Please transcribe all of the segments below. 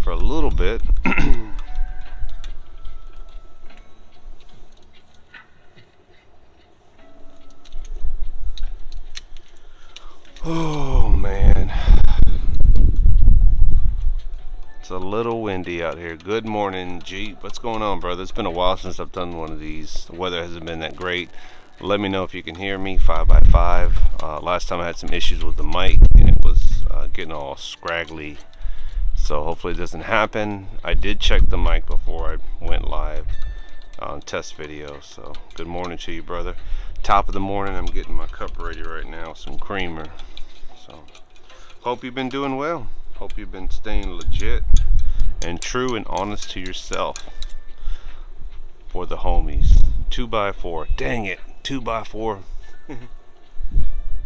for a little bit. Oh man, it's a little windy out here. Good morning, Jeep. What's going on, brother? It's been a while since I've done one of these. The weather hasn't been that great. Let me know if you can hear me. 5x5. Last time I had some issues with the mic and it was getting all scraggly. So hopefully it doesn't happen. I did check the mic before I went live on test video. So good morning to you, brother. Top of the morning. I'm getting my cup ready right now. Some creamer. So hope you've been doing well. Hope you've been staying legit and true and honest to yourself for the homies. 2x4. Dang it. 2x4.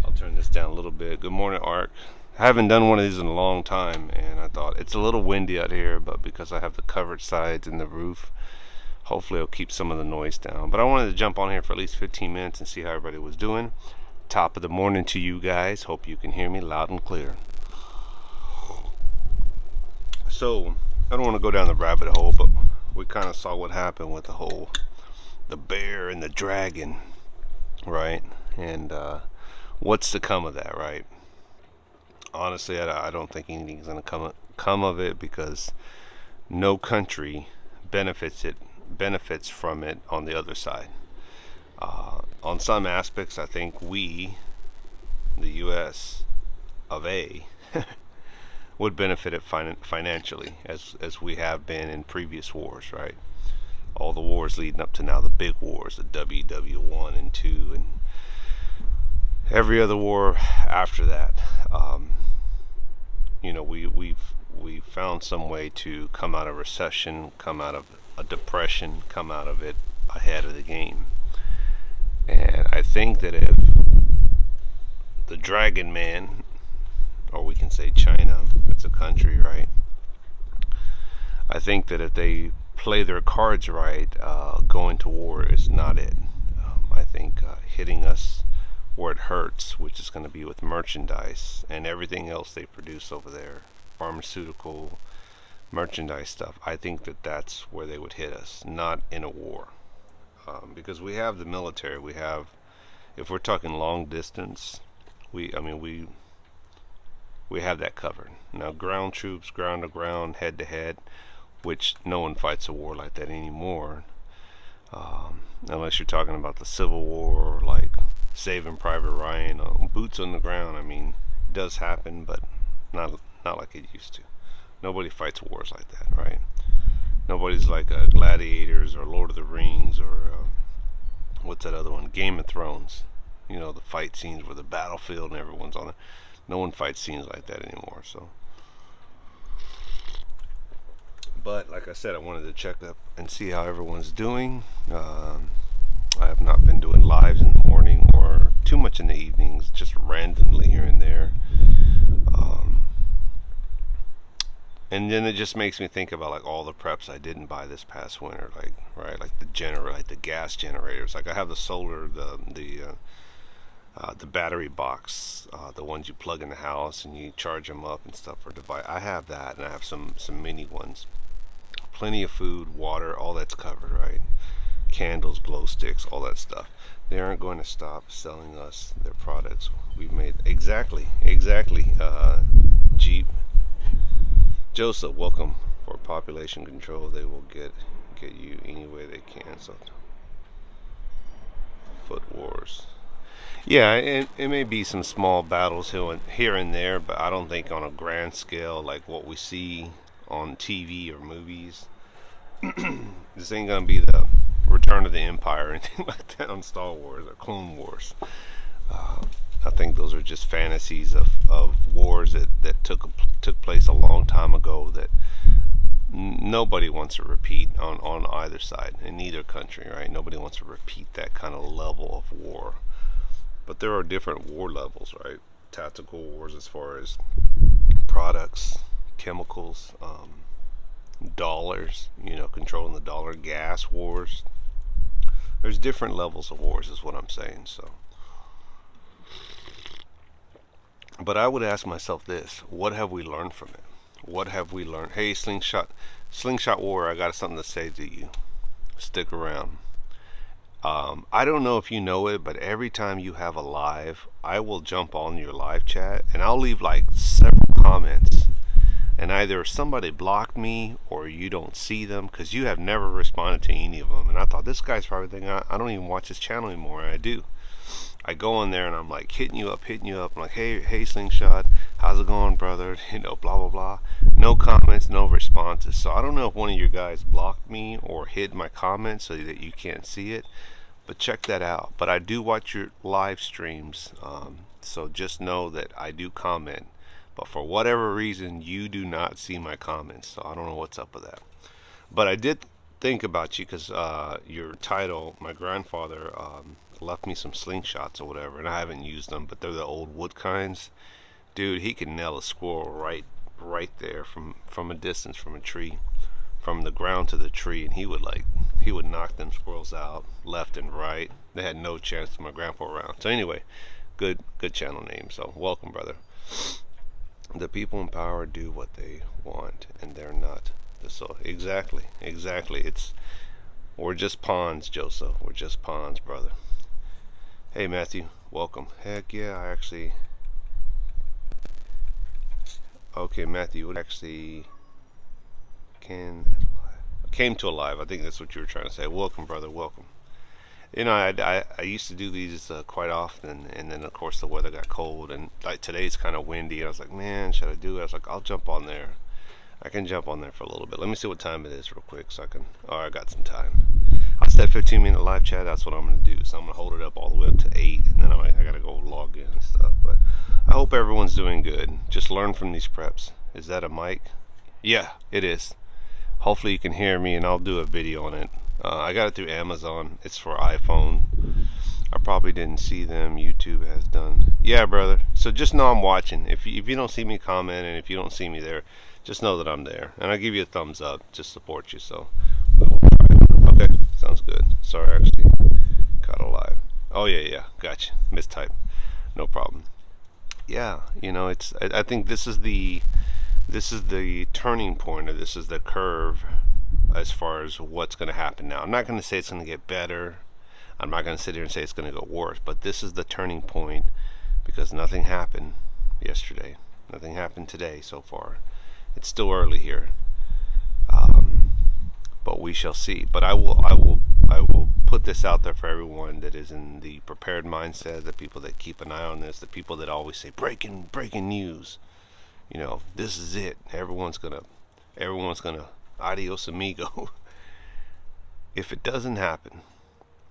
I'll turn this down a little bit. Good morning, Ark. I haven't done one of these in a long time, and I thought it's a little windy out here, but because I have the covered sides and the roof, hopefully it'll keep some of the noise down. But I wanted to jump on here for at least 15 minutes and see how everybody was doing. Top of the morning to you guys. Hope you can hear me loud and clear. So I don't want to go down the rabbit hole, but we kind of saw what happened with the bear and the dragon, right? And what's to come of that, right? Honestly, I don't think anything's going to come of it, because no country benefits from it on the other side. On some aspects, I think we, the U.S. of A, would benefit it financially, as we have been in previous wars, right? All the wars leading up to now, the big wars, the WW1 and 2, and every other war after that. We found some way to come out of recession, come out of a depression, come out of it ahead of the game. And I think that if the Dragon Man, or we can say China, it's a country, right? I think that if they play their cards right, going to war is not it. I think hitting us where it hurts, which is going to be with merchandise and everything else they produce over there, pharmaceutical, merchandise stuff. I think that that's where they would hit us, not in a war. Because we have the military, if we're talking long distance, we have that covered. Now, ground troops, ground to ground, head to head, which no one fights a war like that anymore, unless you're talking about the Civil War, or like Saving Private Ryan, boots on the ground. It does happen, but not like it used to. Nobody fights wars like that, right? Nobody's like Gladiators or Lord of the Rings or what's that other one? Game of Thrones. The fight scenes where the battlefield and everyone's on it. No one fights scenes like that anymore. So, but like I said, I wanted to check up and see how everyone's doing. I have not been doing lives in the morning or too much in the evenings, just randomly here and there. And then it just makes me think about like all the preps I didn't buy this past winter, like the gas generators. Like I have the solar, the battery box, the ones you plug in the house and you charge them up and stuff for device. I have that, and I have some mini ones. Plenty of food, water, all that's covered, right? Candles, glow sticks, all that stuff. They aren't going to stop selling us their products. We've made exactly. Jeep. Joseph, welcome. For population control, they will get you any way they can. So, foot wars. Yeah, it may be some small battles here and there, but I don't think on a grand scale like what we see on TV or movies. This ain't gonna be the Return of the Empire or anything like that on Star Wars or Clone Wars. I think those are just fantasies of wars that took place a long time ago that nobody wants to repeat on either side, in either country, right? Nobody wants to repeat that kind of level of war. But there are different war levels, right? Tactical wars as far as products, chemicals, dollars, controlling the dollar, gas wars. There's different levels of wars is what I'm saying. So, but I would ask myself this: what have we learned from it? What have we learned? Hey, Slingshot Warrior, I got something to say to you. Stick around. I don't know if you know it, but every time you have a live, I will jump on your live chat and I'll leave like several comments. And either somebody blocked me or you don't see them because you have never responded to any of them. And I thought, this guy's probably thinking I don't even watch his channel anymore. And I do. I go in there and I'm like hitting you up. I'm like, hey, Slingshot, how's it going, brother? Blah, blah, blah. No comments, no responses. So I don't know if one of you guys blocked me or hid my comments so that you can't see it. But check that out. But I do watch your live streams. So just know that I do comment. But for whatever reason, you do not see my comments. So I don't know what's up with that. But I did think about you because your title, my grandfather left me some slingshots or whatever, and I haven't used them, but they're the old wood kinds. Dude, he can nail a squirrel right there from a distance, from a tree, from the ground to the tree, and he would knock them squirrels out left and right. They had no chance to my grandpa around. So anyway, good channel name. So welcome, brother. The people in power do what they want, and they're not. So exactly. We're just pawns, Joseph. We're just pawns, brother. Hey, Matthew, welcome. Heck yeah, I actually. Okay, Matthew, what actually came to alive. I think that's what you were trying to say. Welcome, brother. Welcome. I used to do these quite often, and then of course the weather got cold, and like today's kind of windy. I was like, man, should I do it? I was like, I'll jump on there. I can jump on there for a little bit. Let me see what time it is real quick so I can. Oh, I got some time. I said 15-minute live chat. That's what I'm going to do. So I'm going to hold it up all the way up to 8, and then I got to go log in and stuff. But I hope everyone's doing good. Just learn from these preps. Is that a mic? Yeah, it is. Hopefully you can hear me, and I'll do a video on it. I got it through Amazon. It's for iPhone. I probably didn't see them. YouTube has done. Yeah, brother. So just know I'm watching. If you don't see me comment, and if you don't see me there, just know that I'm there. And I'll give you a thumbs up to support you. So, okay, sounds good. Sorry, actually caught a live. Oh, yeah. Gotcha. Mistype. No problem. Yeah, it's. I think this is the turning point, or this is the curve as far as what's going to happen now. I'm not going to say it's going to get better. I'm not going to sit here and say it's going to go worse, but this is the turning point because nothing happened yesterday. Nothing happened today so far. It's still early here, but we shall see. But I will put this out there for everyone that is in the prepared mindset, the people that keep an eye on this, the people that always say breaking news. This is it. Everyone's gonna adios amigo. If it doesn't happen,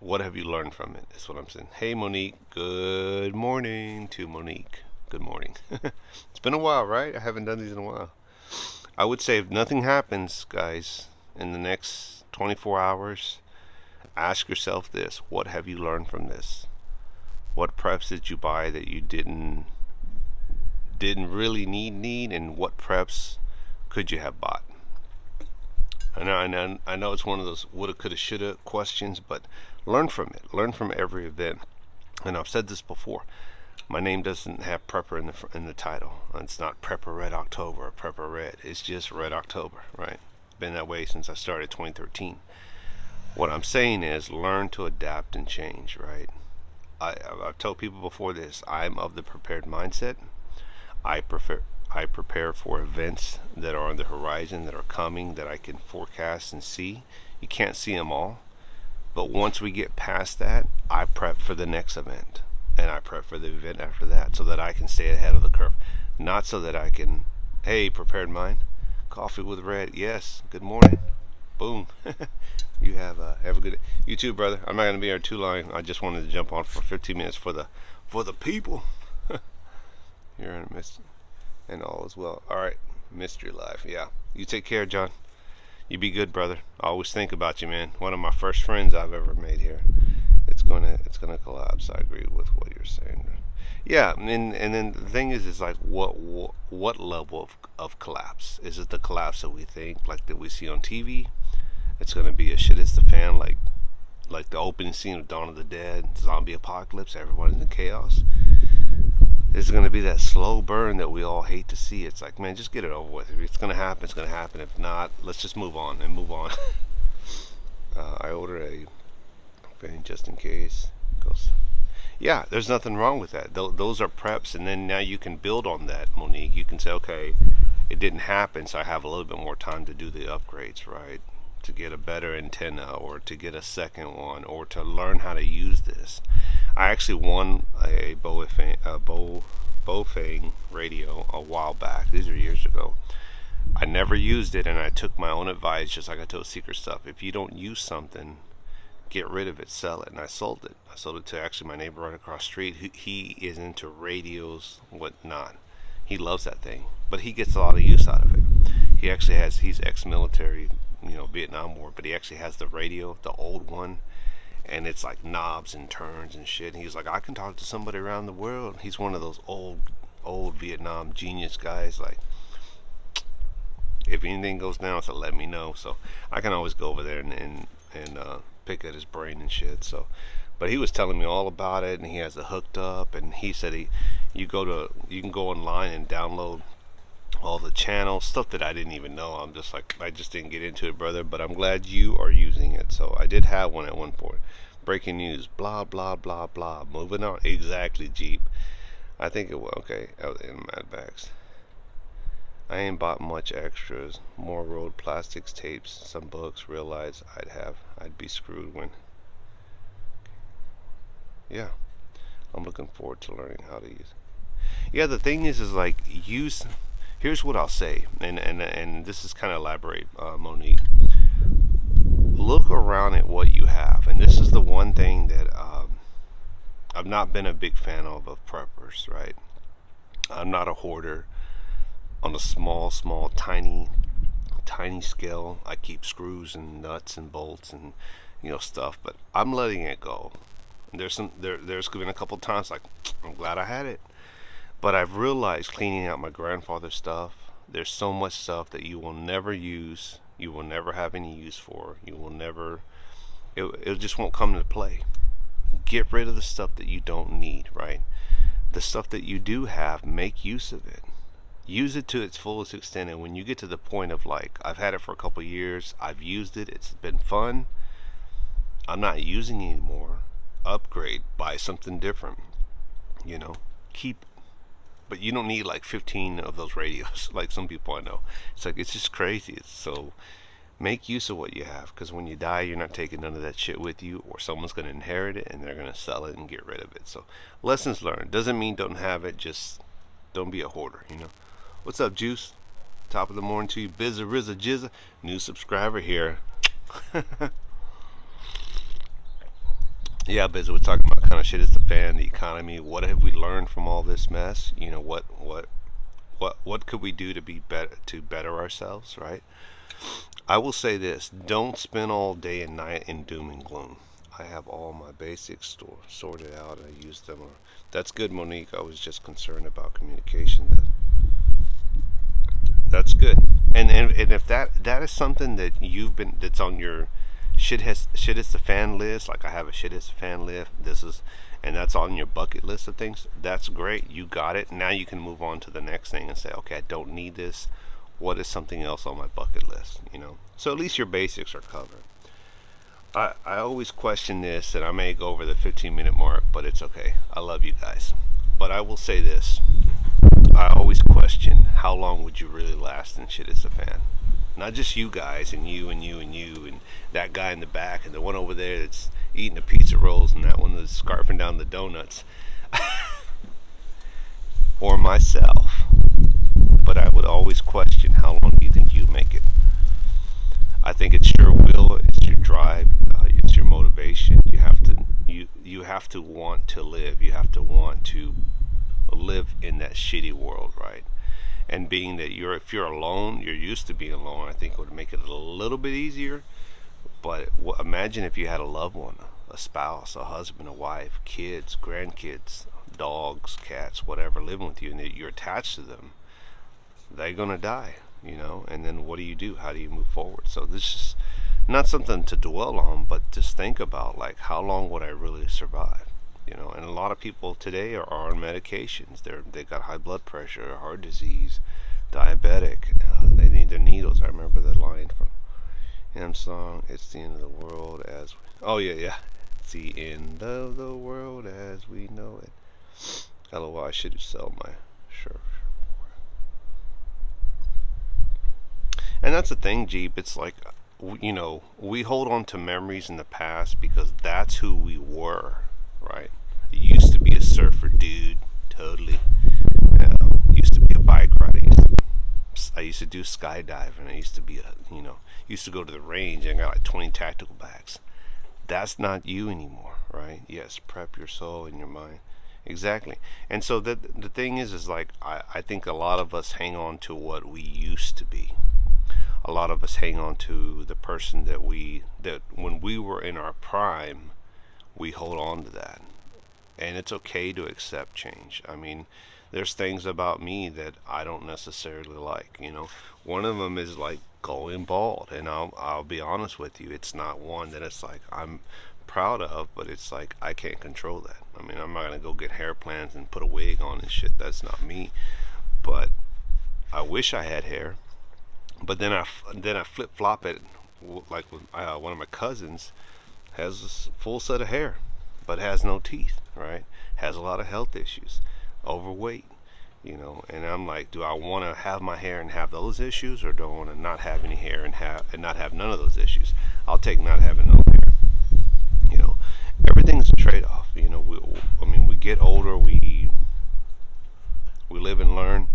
what have you learned from it? That's what I'm saying. Hey, Monique. Good morning to Monique. Good morning. It's been a while, right? I haven't done these in a while. I would say if nothing happens, guys, in the next 24 hours, ask yourself this. What have you learned from this? What preps did you buy that you didn't really need, and what preps could you have bought? I know it's one of those woulda, coulda, shoulda questions, but learn from it. Learn from every event. And I've said this before. My name doesn't have Prepper in the title. It's not Prepper Red October or Prepper Red. It's just Red October, right? Been that way since I started 2013. What I'm saying is learn to adapt and change, right? I've told people before this. I'm of the prepared mindset. I prepare for events that are on the horizon, that are coming, that I can forecast and see. You can't see them all, but once we get past that, I prep for the next event, and I prep for the event after that, so that I can stay ahead of the curve. Not so that I can, hey, prepared mind, coffee with red, yes, good morning, boom. You have a good day. You too, brother. I'm not going to be here too long. I just wanted to jump on for 15 minutes for the people. You're in a mist and all is well. All right, mystery life. Yeah, you take care, John. You be good, brother. I always think about you, man. One of my first friends I've ever made here. It's gonna collapse. I agree with what you're saying. Yeah, and then the thing is like what level of collapse? Is it the collapse that we think, like that we see on TV? It's gonna be a shit is the fan, like the opening scene of Dawn of the Dead, zombie apocalypse, everyone's in chaos. There's going to be that slow burn that we all hate to see. It's like, man, just get it over with. If it's going to happen, it's going to happen. If not, let's just move on and move on. I ordered a thing just in case. Goes. Yeah, there's nothing wrong with that. Those are preps, and then now you can build on that, Monique. You can say, okay, it didn't happen, so I have a little bit more time to do the upgrades, right? To get a better antenna, or to get a second one, or to learn how to use this. I actually won a Bofang radio a while back. These are years ago. I never used it, and I took my own advice, just like I told Secret Stuff. If you don't use something, get rid of it, sell it. And I sold it. I sold it to actually my neighbor right across the street. He is into radios, whatnot. He loves that thing, but he gets a lot of use out of it. He's ex-military, Vietnam War, but he actually has the radio, the old one, and it's like knobs and turns and shit. And he's like, I can talk to somebody around the world. He's one of those old Vietnam genius guys. Like, if anything goes down, so let me know. So I can always go over there and pick at his brain and shit. So, but he was telling me all about it, and he has it hooked up. And he said you can go online and download all the channels, stuff that I didn't even know. I'm just like, I just didn't get into it, brother. But I'm glad you are using it. So I did have one at one point. Breaking news, blah blah blah blah. Moving on. Exactly, Jeep. I think it was okay. Out in Mad Bags. I ain't bought much extras. More road plastics, tapes, some books. Realize I'd be screwed when. Yeah, I'm looking forward to learning how to use. Yeah, the thing is like use. Here's what I'll say, and this is kind of elaborate, Monique. Look around at what you have, and this is the one thing that I've not been a big fan of preppers. Right? I'm not a hoarder. On a small, tiny scale, I keep screws and nuts and bolts and stuff, but I'm letting it go. There's been a couple times like I'm glad I had it, but I've realized cleaning out my grandfather's stuff. There's so much stuff that you will never use, you will never have any use for, you will never. It just won't come into play. Get rid of the stuff that you don't need. Right? The stuff that you do have, make use of it. Use it to its fullest extent, and when you get to the point of like, I've had it for a couple years, I've used it, it's been fun, I'm not using it anymore, upgrade, buy something different. Keep, but you don't need like 15 of those radios like some people I know. It's just crazy. So make use of what you have, because when you die, you're not taking none of that shit with you, or someone's going to inherit it and they're going to sell it and get rid of it. So lessons learned. Doesn't mean don't have it, just don't be a hoarder. What's up, Juice? Top of the morning to you. Bizza Rizza Jizza. New subscriber here. Yeah, Bizza, we're talking about kind of shit is the fan, the economy. What have we learned from all this mess? What could we do to be better, to better ourselves, right? I will say this: don't spend all day and night in doom and gloom. I have all my basics sorted out. I use them. That's good, Monique. I was just concerned about communication. That's good. And if that is something that that's on your shit is the fan list, like I have a shit is the fan list. And that's on your bucket list of things. That's great. You got it. Now you can move on to the next thing and say, okay, I don't need this. What is something else on my bucket list? So at least your basics are covered. I always question this, and I may go over the 15-minute mark, but it's okay. I love you guys. But I will say this. I always question how long would you really last in shit is a fan. Not just you guys and you and you and you and that guy in the back and the one over there that's eating the pizza rolls and that one that's scarfing down the donuts. Or myself. But I would always question how long do you think you make it. I think it's your will, it's your drive, it's your motivation. You have to want to live. You have to want to live in that shitty world, right? And being that if you're alone, you're used to being alone, I think it would make it a little bit easier. But imagine if you had a loved one, a spouse, a husband, a wife, kids, grandkids, dogs, cats, whatever, living with you, and you're attached to them. They're gonna die, and then what do? How do you move forward? So this is not something to dwell on, but just think about, like, how long would I really survive? And a lot of people today are on medications. They got high blood pressure, heart disease, diabetic. They need their needles. I remember the line from M song. It's the end of the world as oh yeah, yeah. It's the end of the world as we know it. LOL. I should sell my shirt. And that's the thing, Jeep. It's like, we hold on to memories in the past because that's who we were, right? I used to be a surfer dude, totally. Used to be a bike rider. I used to do skydiving. I used to be used to go to the range and got like 20 tactical bags. That's not you anymore, right? Yes, prep your soul and your mind. Exactly. And so the thing is like, I think a lot of us hang on to what we used to be. A lot of us hang on to the person that when we were in our prime, we hold on to that. And it's okay to accept change. I mean, there's things about me that I don't necessarily like. One of them is like going bald, and I'll be honest with you, it's not one that it's like I'm proud of, but it's like I can't control that. I mean, I'm not gonna go get hair plans and put a wig on and shit. That's not me. But I wish I had hair. But then I flip flop it, like with one of my cousins has a full set of hair, but has no teeth. Right? Has a lot of health issues, overweight. And I'm like, do I want to have my hair and have those issues, or do I want to not have any hair and not have none of those issues? I'll take not having no hair. You know, Everything's a trade-off. We get older, we live and learn.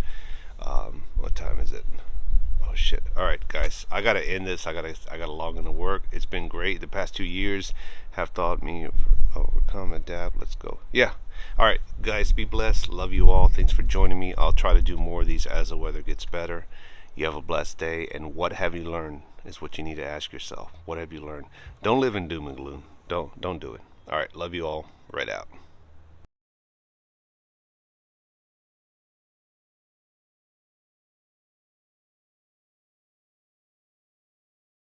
What time is it? Oh shit! All right, guys, I gotta end this. I gotta log into work. It's been great. The past 2 years have taught me overcome, adapt. Let's go. Yeah. All right, guys, be blessed. Love you all. Thanks for joining me. I'll try to do more of these as the weather gets better. You have a blessed day. And what have you learned is what you need to ask yourself. What have you learned? Don't live in doom and gloom. Don't do it. All right, love you all. Right out.